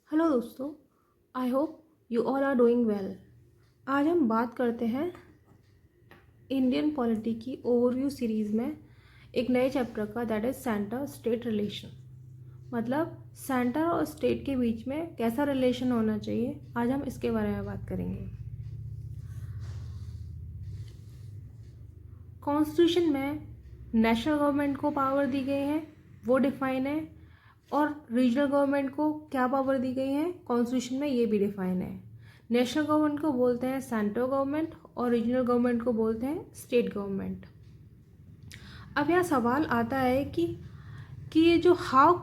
Hello दोस्तों, I hope you all are doing well. आज हम बात करते हैं इंडियन पॉलिटी की ओवरव्यू सीरीज़ में एक नए चैप्टर का, that is centre state relation. मतलब सेंटर और स्टेट के बीच में कैसा रिलेशन होना चाहिए, आज हम इसके बारे में बात करेंगे। कॉन्स्टिट्यूशन में नेशनल गवर्नमेंट को पावर दी गई है, वो डिफाइन है, और रीजनल गवर्नमेंट को क्या पावर दी गई है कॉन्स्टिट्यूशन में, ये भी डिफाइन है। नेशनल गवर्नमेंट को बोलते हैं सेंट्रल गवर्नमेंट और रीजनल गवर्नमेंट को बोलते हैं स्टेट गवर्नमेंट। अब यह सवाल आता है कि ये जो हाउ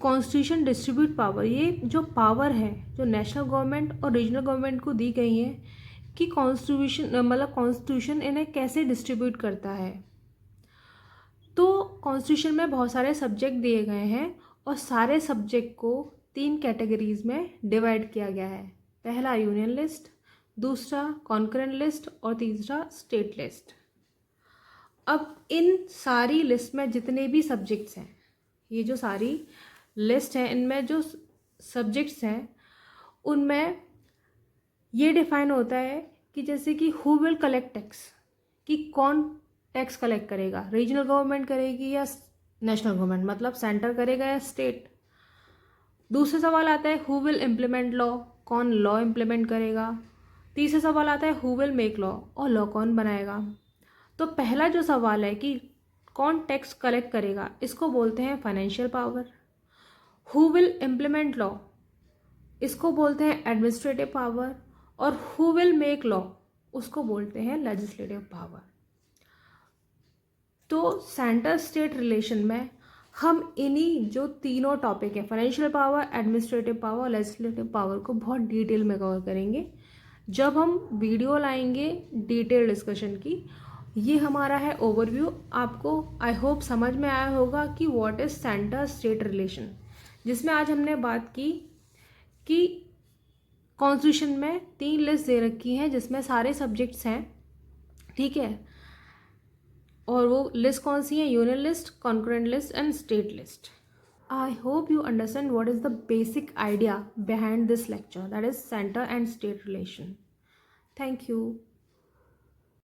कॉन्स्टिट्यूशन डिस्ट्रीब्यूट पावर, ये जो पावर है जो नेशनल गवर्नमेंट और रीजनल गवर्नमेंट को दी गई है कि कॉन्स्टिट्यूशन इन्हें कैसे डिस्ट्रीब्यूट करता है। तो कॉन्स्टिट्यूशन में बहुत सारे सब्जेक्ट दिए गए हैं और सारे सब्जेक्ट को 3 कैटेगरीज में डिवाइड किया गया है। पहला यूनियन लिस्ट, दूसरा कॉन्करेंट लिस्ट और तीसरा स्टेट लिस्ट। अब इन सारी लिस्ट में जितने भी सब्जेक्ट्स हैं, ये जो सारी लिस्ट है इनमें जो सब्जेक्ट्स हैं उनमें ये डिफाइन होता है कि जैसे कि हु विल कलेक्ट टैक्स, कि कौन टैक्स कलेक्ट करेगा, रीजनल गवर्नमेंट करेगी या नेशनल गवर्नमेंट, मतलब सेंटर करेगा या स्टेट। दूसरा सवाल आता है हु विल इम्प्लीमेंट लॉ, कौन लॉ इम्प्लीमेंट करेगा। तीसरा सवाल आता है हु विल मेक लॉ, और लॉ कौन बनाएगा। तो पहला जो सवाल है कि कौन टैक्स कलेक्ट करेगा, इसको बोलते हैं financial power. Who will implement law, इसको बोलते हैं एडमिनिस्ट्रेटिव पावर, और हु विल मेक लॉ, उसको बोलते हैं लेजिस्लेटिव पावर। तो सेंटर स्टेट रिलेशन में हम इन्हीं जो तीनों टॉपिक है, financial power, administrative power, legislative power, को बहुत डिटेल में कवर करेंगे जब हम वीडियो लाएंगे डिटेल डिस्कशन की। ये हमारा है ओवरव्यू। आपको आई होप समझ में आया होगा कि what is centre state relation, जिसमें आज हमने बात की कि कॉन्स्टिट्यूशन में 3 लिस्ट दे रखी हैं जिसमें सारे सब्जेक्ट्स हैं, ठीक है। और वो लिस्ट कौन सी है, union list, concurrent list and state list. I hope you understand what is the basic idea behind this lecture, that is center and state relation. Thank you.